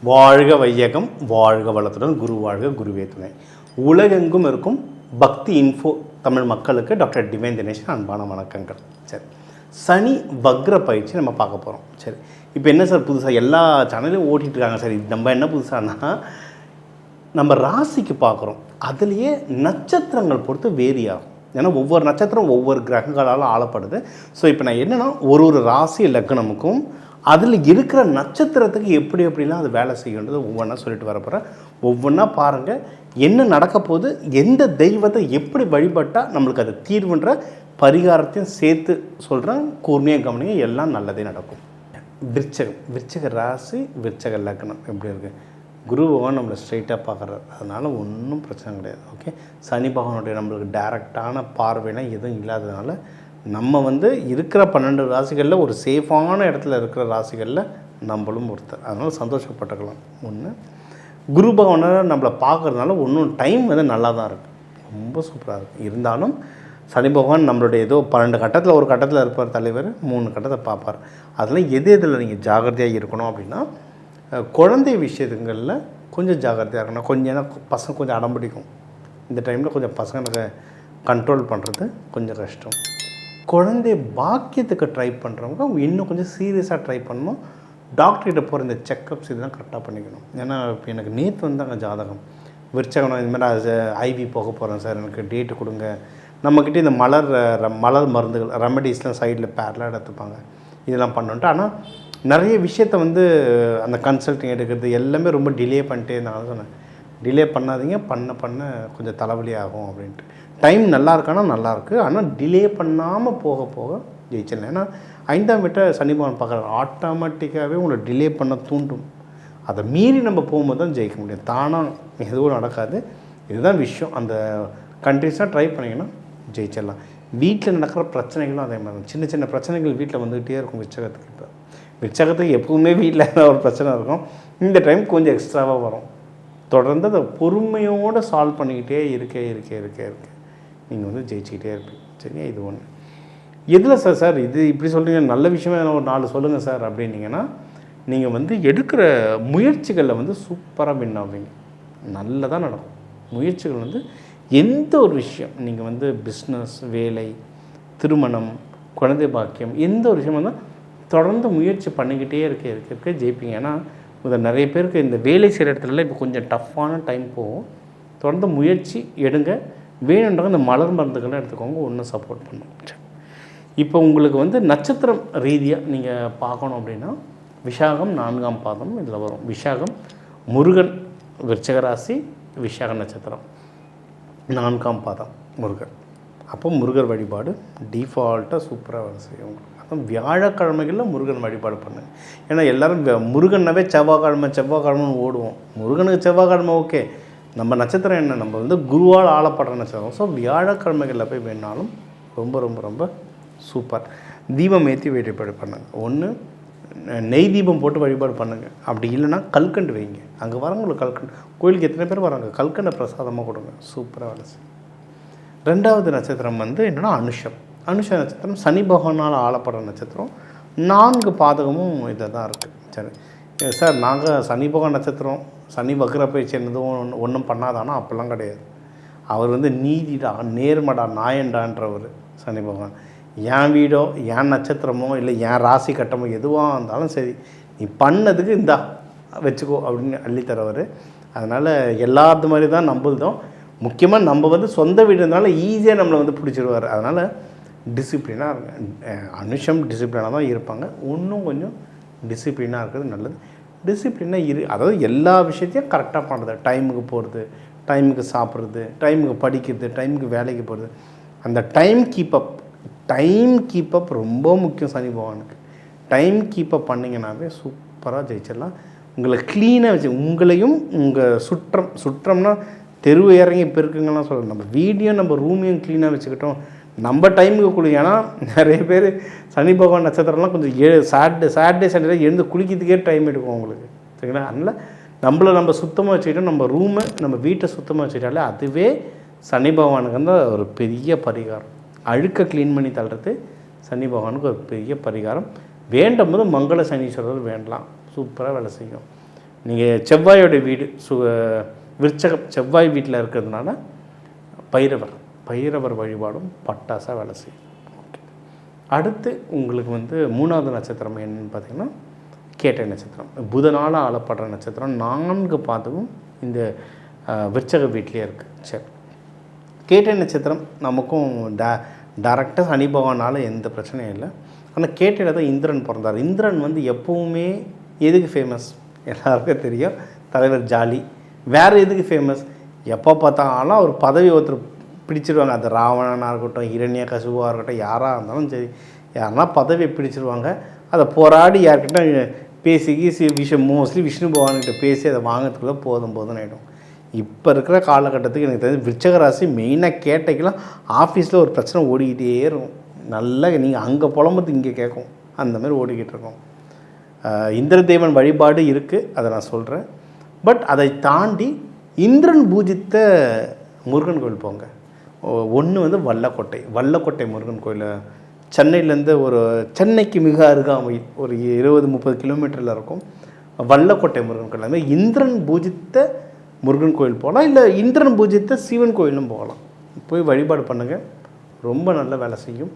வாழ்க வையகம், வாழ்க வளத்துடன், குரு வாழ்க, குருவே துணை. உலகெங்கும் இருக்கும் பக்தி இன்ஃபோ தமிழ் மக்களுக்கு டாக்டர் டிவைன் தினேஷன் அன்பான வணக்கங்கள். சரி, சனி வக்ர பயிற்சி நம்ம பார்க்க போகிறோம். சரி, இப்போ என்ன சார் புதுசாக எல்லா சேனலையும் ஓட்டிகிட்ருக்காங்க. சரி, நம்ம என்ன புதுசானா நம்ம ராசிக்கு பார்க்குறோம். அதுலேயே நட்சத்திரங்கள் பொறுத்து வேரி ஆகும். ஏன்னா ஒவ்வொரு நட்சத்திரம் ஒவ்வொரு கிரகங்களால் ஆளப்படுது. ஸோ இப்போ நான் என்னென்னா ஒரு ராசி லக்னமுக்கும் அதில் இருக்கிற நட்சத்திரத்துக்கு எப்படிலாம் அது வேலை செய்யணுன்றது ஒவ்வொன்றா சொல்லிட்டு வரப்போகிறேன். ஒவ்வொன்றா பாருங்கள் என்ன நடக்க போகுது, எந்த தெய்வத்தை எப்படி வழிபட்டால் நம்மளுக்கு அது தீர்வுன்ற பரிகாரத்தையும் சேர்த்து சொல்கிறேன். கூர்மையாக கவனிங்க, எல்லாம் நல்லதே நடக்கும். விருச்சக ராசி, விருச்சக லக்னம் எப்படி இருக்குது? குரு பகவான் நம்மளை ஸ்ட்ரைட்டாக பார்க்குறாரு, அதனால் ஒன்றும் பிரச்சனை கிடையாது. ஓகே, சனி பகவானுடைய நம்மளுக்கு டைரக்டான பார்வைலாம் எதுவும் இல்லாததுனால நம்ம இருக்கிற 12 ராசிகளில் ஒரு சேஃபான இடத்துல இருக்கிற ராசிகளில் நம்மளும் ஒருத்தர், அதனால் சந்தோஷப்பட்டுக்கலாம். ஒன்று, குரு பகவானை நம்மளை பார்க்குறதுனால ஒன்றும் டைம் நல்லா தான் இருக்குது, ரொம்ப சூப்பராக இருக்குது. இருந்தாலும் சனி பகவான் நம்மளுடைய ஏதோ 12 கட்டத்தில் ஒரு கட்டத்தில் இருப்பார் தலைவர், 3 கட்டத்தை பார்ப்பார். அதில் எதில் நீங்கள் ஜாகிரதையாக இருக்கணும் அப்படின்னா, குழந்தை விஷயங்களில் கொஞ்சம் ஜாகிரதையாக இருக்கணும். கொஞ்சம் ஏன்னா பசங்க கொஞ்சம் அடம் பிடிக்கும். இந்த டைமில் கொஞ்சம் பசங்களுக்கு கண்ட்ரோல் பண்ணுறது கொஞ்சம் கஷ்டம். குழந்தை பாக்கியத்துக்கு ட்ரை பண்ணுறவங்க இன்னும் கொஞ்சம் சீரியஸாக ட்ரை பண்ணணும். டாக்டர்கிட்ட போகிற இந்த செக்கப்ஸ் இதெல்லாம் கரெக்டாக பண்ணிக்கணும். ஏன்னா இப்போ எனக்கு நேற்று அங்கே ஜாதகம் விருச்சகம், இதுமாதிரி ஐவி போக போகிறேன் சார், எனக்கு டேட்டு கொடுங்க. நம்மக்கிட்ட இந்த மலர் மருந்துகள் ரெமடிஸ்லாம் சைடில் பேரலாக எடுத்துப்பாங்க, இதெல்லாம் பண்ணணுன்ட்டு. ஆனால் நிறைய விஷயத்த அந்த கன்சல்டிங் எடுக்கிறது எல்லாமே ரொம்ப டிலே பண்ணிட்டே இருந்தாங்க. சொன்னேன், டிலே பண்ணாதீங்க, பண்ண கொஞ்சம் தலைவலி ஆகும் அப்படின்ட்டு. டைம் நல்லா இருக்கானா நல்லாயிருக்கு, ஆனால் டிலே பண்ணாமல் போக ஜெயிச்சிடலாம். ஏன்னா 5ஆம் வீட்டை சனி பகவான் பார்க்குறாரு, ஆட்டோமேட்டிக்காகவே உங்களை டிலே பண்ண தூண்டும். அதை மீறி நம்ம போகும்போது தான் ஜெயிக்க முடியும், தானாக எதுவும் நடக்காது. இதுதான் விஷயம். அந்த கண்ட்ரிஸாக ட்ரை பண்ணிங்கன்னா ஜெயிச்சிடலாம். வீட்டில் நடக்கிற பிரச்சனைகளும் அதே மாதிரி தான். சின்ன பிரச்சனைகள் வீட்டில் வந்துக்கிட்டே இருக்கும். விருச்சகத்துக்கு எப்பவுமே வீட்டில் ஒரு பிரச்சனை இருக்கும். இந்த டைம் கொஞ்சம் எக்ஸ்ட்ராவாக வரும். தொடர்ந்து அதை பொறுமையோடு சால்வ் பண்ணிக்கிட்டே இருக்க நீங்கள் ஜெயிச்சுக்கிட்டே இருப்பீங்க. சரியா? இது ஒன்று. எதில் சார் இது இப்படி சொல்கிறீங்க, நல்ல விஷயமே ஒரு 4 சொல்லுங்கள் சார் அப்படின்னீங்கன்னா, நீங்கள் எடுக்கிற முயற்சிகளில் சூப்பராக வின் ஆவீங்க, நல்லதாக நடக்கும். முயற்சிகள் எந்த ஒரு விஷயம், நீங்கள் பிஸ்னஸ், வேலை, திருமணம், குழந்தை பாக்கியம், எந்த ஒரு விஷயம் தொடர்ந்து முயற்சி பண்ணிக்கிட்டே இருக்க ஜெயிப்பீங்க. ஏன்னா நிறைய பேருக்கு இந்த வேலை செய்கிற இடத்துல இப்போ கொஞ்சம் டஃப்பான டைம் போகும். தொடர்ந்து முயற்சி எடுங்க. வேணுன்றவங்க இந்த மலர் மருந்துகள்லாம் எடுத்துக்கோங்க, ஒன்றும் சப்போர்ட் பண்ணும். இப்போ உங்களுக்கு நட்சத்திரம் ரீதியாக நீங்கள் பார்க்கணும் அப்படின்னா, விஷாகம் 4ஆம் பாதம் இதில் வரும். விஷாகம் முருகன், விருச்சிக ராசி, விஷாக நட்சத்திரம் 4ஆம் பாதம் முருகன். அப்போ முருகர் வழிபாடு டிஃபால்ட்டாக சூப்பராக வேலை செய்யும். அப்போ வியாழக்கிழமைகளில் முருகன் வழிபாடு பண்ணுங்க. ஏன்னா எல்லோரும் முருகன்னாவே செவ்வாய்க்கிழமைன்னு ஓடுவோம். முருகனுக்கு செவ்வாய்க்கிழமை ஓகே, நம்ம நட்சத்திரம் என்ன, நம்ம குருவால் ஆளப்படுற நட்சத்திரம். ஸோ வியாழக்கிழமைகளில் போய் வேணாலும் ரொம்ப ரொம்ப ரொம்ப சூப்பர். தீபம் ஏற்றி வழிபாடு பண்ணுங்க. ஒன்று, நெய் தீபம் போட்டு வழிபாடு பண்ணுங்கள். அப்படி இல்லைன்னா கல்கண்டு வைங்க. அங்கே வரவங்களுக்கு கல்கண்டு, கோயிலுக்கு எத்தனை பேர் வராங்க, கல்கண்டை பிரசாதமாக கொடுங்க, சூப்பராக வேலை செய்யும். 2வது நட்சத்திரம் என்னென்னா அனுஷ நட்சத்திரம், சனி பகவானால் ஆளப்படுற நட்சத்திரம். 4 பாதகமும் இதில் தான் இருக்குது. சரி சார், நாங்கள் சனி பகவான் நட்சத்திரம், சனி வக்ர பயிற்சி என்னதும் ஒன்றும் பண்ணாதானா? அப்போல்லாம் கிடையாது. அவர் நீதிடா, நேர்மடா, நாயண்டான்றவர் சனி பகவான். என் வீடோ, என் நட்சத்திரமோ, இல்லை என் ராசி கட்டமோ எதுவாக இருந்தாலும் சரி, நீ பண்ணதுக்கு இந்தா வச்சுக்கோ அப்படின்னு அள்ளித்தரவர். அதனால் எல்லாத்து மாதிரி தான் நம்மளுதும். முக்கியமாக நம்ம சொந்த வீடு இருந்தாலும் ஈஸியாக நம்மளை பிடிச்சிடுவார். அதனால் டிசிப்ளினாக இருங்க. அனுஷம் டிசிப்ளினாக தான் இருப்பாங்க. இன்னும் கொஞ்சம் டிசிப்ளினாக இருக்கிறது நல்லது. டிசிப்ளினாக அதாவது எல்லா விஷயத்தையும் கரெக்டாக பண்ணுறது, டைமுக்கு போகிறது, டைமுக்கு சாப்பிட்றது, டைமுக்கு படிக்கிறது, டைமுக்கு வேலைக்கு போகிறது. அந்த டைம் கீப்பப் ரொம்ப முக்கியம் சனி பகவானுக்கு. டைம் கீப்பப் பண்ணிங்கன்னாவே சூப்பராக ஜெயிச்சிடலாம். உங்களை க்ளீனாக வச்சு, உங்களையும் உங்கள் சுற்றம்னா தெருவு இறங்கி பெருக்குங்கலாம் சொல்லணும். நம்ம வீடியோ நம்ம ரூமையும் க்ளீனாக வச்சுக்கிட்டோம், நம்ம டைமுக்கு குளி. ஏன்னா நிறைய பேர் சனி பகவான் நட்சத்திரம்லாம் கொஞ்சம் சாட்டர்டே சண்டே எழுந்து குளிக்கிறதுக்கே டைம் எடுக்கும் உங்களுக்கு, சரிங்களா? அதனால் நம்ம சுத்தமாக வச்சுக்கிட்டோம், நம்ம ரூமை நம்ம வீட்டை சுத்தமாக வச்சுக்கிட்டாலே அதுவே சனி பகவானுக்கு ஒரு பெரிய பரிகாரம். அழுக்க க்ளீன் பண்ணி தள்ளுறது சனி பகவானுக்கு ஒரு பெரிய பரிகாரம். வேண்டும் போது மங்கள சனீஸ்வரர் வேண்டலாம், சூப்பராக வேலை செய்யும். நீங்கள் செவ்வாயோட வீடு விருச்சகம் செவ்வாய் வீட்டில் இருக்கிறதுனால பைரவர் வழிபாடும் பட்டாசாக வேலை செய்யும். ஓகே, அடுத்து உங்களுக்கு வந்து 3வது நட்சத்திரம் என்னன்னு பார்த்தீங்கன்னா கேட்டை நட்சத்திரம். புதனால் ஆளப்படுற நட்சத்திரம் 4 பாதமும் இந்த விருச்சக வீட்லேயே இருக்குது. சரி, கேட்டை நட்சத்திரம் நமக்கும் டேரெக்டாக சனி பகவானால் எந்த பிரச்சனையும் இல்லை. ஆனால் கேட்டையில் தான் இந்திரன் பிறந்தார். இந்திரன் வந்து எப்போவுமே எதுக்கு ஃபேமஸ் எல்லாருக்கும் தெரியும், தலைவர் ஜாலி. வேறு எதுக்கு ஃபேமஸ், எப்போ பார்த்தாலும் அவர் பதவி ஒருத்தர் பிடிச்சிருவாங்க. அது ராவணனாக இருக்கட்டும், இரண்ய கசுவாக இருக்கட்டும், யாராக இருந்தாலும் சரி, யாருன்னா பதவியை பிடிச்சிருவாங்க. அதை போராடி யார்கிட்ட பேசி மோஸ்ட்லி விஷ்ணு பகவான்கிட்ட பேசி அதை வாங்கிறதுக்குள்ளே போதும்னு ஆகிடும். இப்போ இருக்கிற காலகட்டத்துக்கு எனக்கு தெரிஞ்சு விருச்சக ராசி மெயினாக கேட்டைக்கெல்லாம் ஆஃபீஸில் ஒரு பிரச்சனை ஓடிக்கிட்டே இருக்கும். நல்லா நீங்கள் அங்கே புலம்புறது இங்கே கேட்கும், அந்த மாதிரி ஓடிக்கிட்டு இருக்கோம். இந்திர தேவன் வழிபாடு இருக்குது, அதை நான் சொல்கிறேன். பட் அதை தாண்டி இந்திரன் பூஜித்த முருகன் கோயில் போங்க. ஒன்று வந்து வல்லக்கோட்டை முருகன் கோயில். சென்னையிலேருந்து சென்னைக்கு மிக அருகாமையில் ஒரு 20-30 கிலோமீட்டரில் இருக்கும் வல்லக்கோட்டை முருகன் கோயில். அதுமாதிரி இந்திரன் பூஜித்த முருகன் கோயில் போகலாம், இல்லை இந்திரன் பூஜித்த சிவன் கோயிலும் போகலாம். போய் வழிபாடு பண்ணுங்கள், ரொம்ப நல்ல வேலை செய்யும்.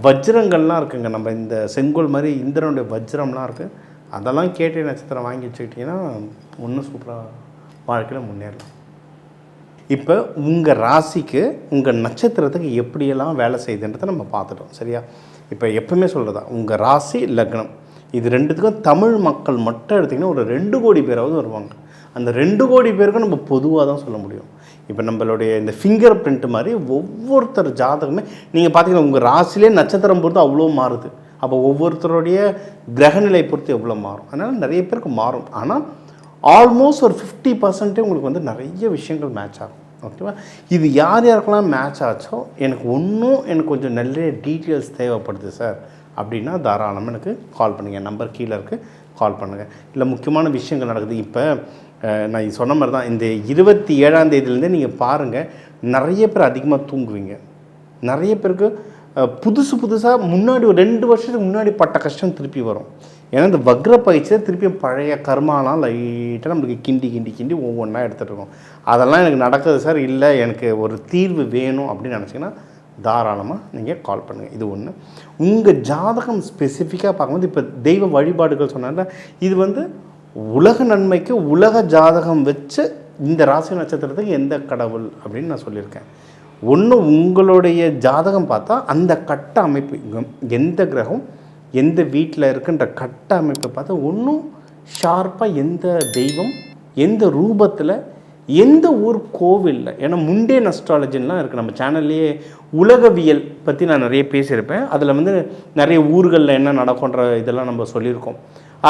வஜ்ரங்கள்லாம் இருக்குங்க, நம்ம இந்த செங்கோல் மாதிரி இந்திரனுடைய வஜ்ரம்லாம் இருக்குது. அதெல்லாம் கேட்டை நட்சத்திரம் வாங்கி வச்சுக்கிட்டிங்கன்னா இன்னும் சூப்பராக வாழ்க்கையில் முன்னேறலாம். இப்போ உங்கள் ராசிக்கு உங்கள் நட்சத்திரத்துக்கு எப்படியெல்லாம் வேலை செய்யுதுன்றதை நம்ம பார்த்துட்டோம், சரியா? இப்போ எப்பவுமே சொல்கிறதா, உங்கள் ராசி லக்னம் இது ரெண்டுத்துக்கும் தமிழ் மக்கள் மட்டும் எடுத்திங்கன்னா ஒரு 2 கோடி பேராவது வருவாங்க. அந்த 2 கோடி பேருக்கும் நம்ம பொதுவாக தான் சொல்ல முடியும். இப்போ நம்மளுடைய இந்த ஃபிங்கர் பிரிண்ட் மாதிரி ஒவ்வொருத்தர் ஜாதகமே நீங்கள் பார்த்தீங்கன்னா உங்கள் ராசிலே நட்சத்திரம் பொறுத்து அவ்வளோ மாறுது. அப்போ ஒவ்வொருத்தருடைய கிரகநிலை பொறுத்து எவ்வளோ மாறும், அதனால் நிறைய பேருக்கு மாறும். ஆனால் ஆல்மோஸ்ட் ஒரு 50% உங்களுக்கு வந்து நிறைய விஷயங்கள் மேட்ச் ஆகும். ஓகேவா? இது யாருக்கெல்லாம் மேட்ச் ஆச்சோ எனக்கு கொஞ்சம் நல்ல டீட்டெயில்ஸ் தேவைப்படுது சார் அப்படின்னா தாராளமாக எனக்கு கால் பண்ணுங்கள். நம்பர் கீழே இருக்குது, கால் பண்ணுங்கள். இல்லை முக்கியமான விஷயங்கள் நடக்குது. இப்போ நான் சொன்ன மாதிரி தான், இந்த 27ஆம் தேதியிலேருந்தே நீங்கள் பாருங்கள், நிறைய பேர் அதிகமாக தூங்குவீங்க. நிறைய பேருக்கு புதுசாக முன்னாடி ஒரு 2 வருஷத்துக்கு முன்னாடி பட்ட கஷ்டம் திருப்பி வரும். ஏன்னா இந்த வக்ர பயிற்சியில் திருப்பியும் பழைய கர்மாலாம் லைட்டாக நம்மளுக்கு கிண்டி ஒவ்வொன்றா எடுத்துகிட்டு இருக்கோம். அதெல்லாம் எனக்கு நடக்குது சார், இல்லை எனக்கு ஒரு தீர்வு வேணும் அப்படின்னு நினச்சிங்கன்னா தாராளமாக நீங்கள் கால் பண்ணுங்கள். இது ஒன்று. உங்கள் ஜாதகம் ஸ்பெசிஃபிக்காக பார்க்கும்போது இப்போ தெய்வ வழிபாடுகள் சொன்னால இது வந்து உலக நன்மைக்கு உலக ஜாதகம் வச்சு இந்த ராசி நட்சத்திரத்துக்கு எந்த கடவுள் அப்படின்னு நான் சொல்லியிருக்கேன். ஒன்று உங்களுடைய ஜாதகம் பார்த்தா அந்த கட்ட அமைப்பு எந்த கிரகம் எந்த வீட்டில் இருக்குன்ற கட்ட அமைப்பை பார்த்தா ஒன்றும் ஷார்ப்பாக எந்த தெய்வம் எந்த ரூபத்தில் எந்த ஊர் கோவிலில், ஏன்னா முண்டேன் அஸ்ட்ராலஜின்லாம் இருக்குது நம்ம சேனல்லையே. உலகவியல் பற்றி நான் நிறைய பேசியிருப்பேன். அதில் வந்து நிறைய ஊர்களில் என்ன நடக்குன்ற இதெல்லாம் நம்ம சொல்லியிருக்கோம்.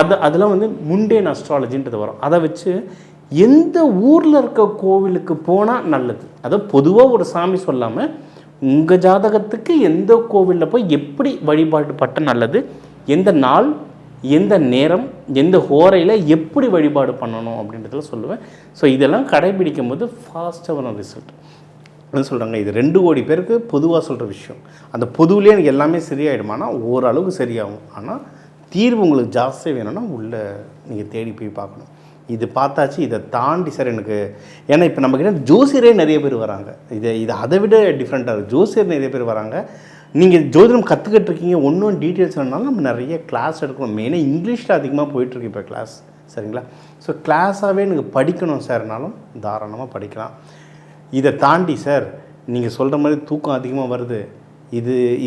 அதெல்லாம் வந்து முண்டேன் அஸ்ட்ராலஜின்றது வரும். அதை வச்சு எந்த ஊரில் இருக்க கோவிலுக்கு போனால் நல்லது, அதை பொதுவாக ஒரு சாமி சொல்லாமல் உங்கள் ஜாதகத்துக்கு எந்த கோவிலில் போய் எப்படி வழிபாடு பட்ட நல்லது, எந்த நாள் எந்த நேரம் எந்த ஹோரையில் எப்படி வழிபாடு பண்ணணும் அப்படின்றதுல சொல்லுவேன். ஸோ இதெல்லாம் கடைபிடிக்கும் போது ஃபாஸ்ட்டாக வரும் ரிசல்ட். என்ன சொல்கிறாங்க, இது 2 கோடி பேருக்கு பொதுவாக சொல்கிற விஷயம். அந்த பொதுவிலே எனக்கு எல்லாமே சரியாயிடுமானா ஓரளவுக்கு சரியாகும். ஆனால் தீர்வு உங்களுக்கு ஜாஸ்தியாக வேணும்னா உள்ளே நீங்கள் தேடி போய் பார்க்கணும். இது பார்த்தாச்சு, இதை தாண்டி சார் எனக்கு, ஏன்னா இப்போ நம்மக்கிட்ட ஜோசியரே நிறைய பேர் வராங்க. இது அதை விட டிஃப்ரெண்ட்டாக இருக்குது. ஜோசியர் நிறைய பேர் வராங்க. நீங்கள் ஜோதிடம் கற்றுக்கிட்டு இருக்கீங்க, ஒன்றும் டீட்டெயில்ஸ் வேணுனாலும் நம்ம நிறைய கிளாஸ் எடுக்கணும். மெயினாக இங்கிலீஷில் அதிகமாக போயிட்டுருக்கு இப்போ கிளாஸ், சரிங்களா? ஸோ கிளாஸாகவே எனக்கு படிக்கணும் சார்னாலும் தாராளமாக படிக்கலாம். இதை தாண்டி சார் நீங்கள் சொல்கிற மாதிரி தூக்கம் அதிகமாக வருது,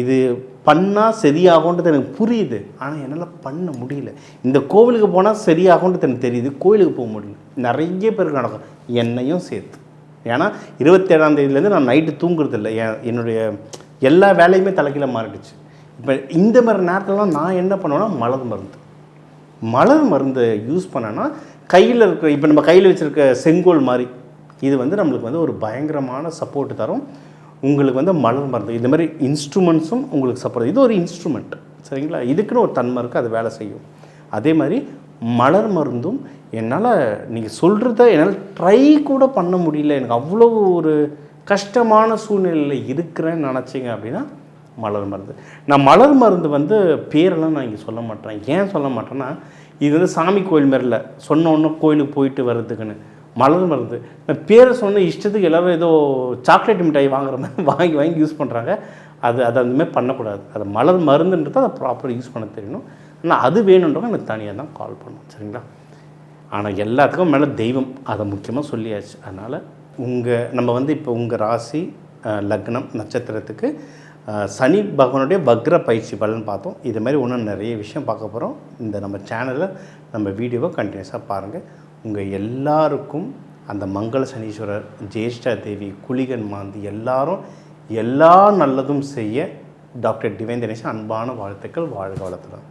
இது பண்ணால் சரியாகுன்றது எனக்கு புரியுது, ஆனால் என்னால் பண்ண முடியல. இந்த கோவிலுக்கு போனால் சரியாகுன்றது எனக்கு தெரியுது, கோவிலுக்கு போக முடியல. நிறைய பேருக்கு நடக்கும், என்னையும் சேர்த்து. ஏன்னா 27ஆம் தேதியிலேருந்து நான் நைட்டு தூங்குறதில்லை. என்னுடைய எல்லா வேலையுமே தலைக்கீழ மாறிடுச்சு. இப்போ இந்த மாதிரி நேரத்துலலாம் நான் என்ன பண்ணுவேன்னா மலர் மருந்து யூஸ் பண்ணேன்னா கையில் இருக்கிற, இப்போ நம்ம கையில் வச்சுருக்க செங்கோல் மாதிரி இது வந்து நம்மளுக்கு வந்து ஒரு பயங்கரமான சப்போர்ட் தரும். உங்களுக்கு வந்து மலர் மருந்து இந்த மாதிரி இன்ஸ்ட்ருமெண்ட்ஸும் உங்களுக்கு சப்போர்ட். இது ஒரு இன்ஸ்ட்ருமெண்ட், சரிங்களா? இதுக்குன்னு ஒரு தன்மை இருக்குது, அது வேலை செய்யும். அதே மாதிரி மலர் மருந்தும் என்னால் நீங்கள் சொல்கிறத என்னால் ட்ரை கூட பண்ண முடியல, எனக்கு அவ்வளோ ஒரு கஷ்டமான சூழ்நிலையில் இருக்கிறேன்னு நினச்சிங்க அப்படின்னா மலர் மருந்து. நான் மலர் மருந்து வந்து பேரெல்லாம் நான் இங்கே சொல்ல மாட்டேன். ஏன் சொல்ல மாட்டேன்னா, இது வந்து சாமி கோயில் மாதிரில சொன்ன ஒன்று கோயிலுக்கு போயிட்டு வர்றதுக்குன்னு மலர் மருந்து நான் பேரை சொன்ன இஷ்டத்துக்கு எல்லோரும் ஏதோ சாக்லேட் மிட்டாய் வாங்குற மாதிரி வாங்கி வாங்கி யூஸ் பண்ணுறாங்க. அது அந்தமாதிரி பண்ணக்கூடாது. அது மலர் மருந்துன்றது அதை ப்ராப்பராக யூஸ் பண்ண தெரியணும். ஆனால் அது வேணுன்றவங்க எனக்கு தனியாக தான் கால் பண்ணணும், சரிங்களா? ஆனால் எல்லாத்துக்கும் மேலே தெய்வம், அதை முக்கியமாக சொல்லியாச்சு. அதனால் நம்ம வந்து இப்போ உங்கள் ராசி லக்னம் நட்சத்திரத்துக்கு சனி பகவானுடைய வக்ர பயிற்சி பலன் பார்த்தோம். இது மாதிரி இன்னும் நிறைய விஷயம் பார்க்க போகிறோம். இந்த நம்ம சேனலில் நம்ம வீடியோவை கண்டினியூஸாக பாருங்கள். உங்கள் எல்லாருக்கும் அந்த மங்கள சனீஸ்வரர், ஜேஷ்டா தேவி, குளிகன் மாந்தி எல்லாரும் எல்லா நல்லதும் செய்ய டாக்டர் டிவைன் தினேஷ் அன்பான வாழ்த்துக்கள். வாழ்க வளத்துடன்.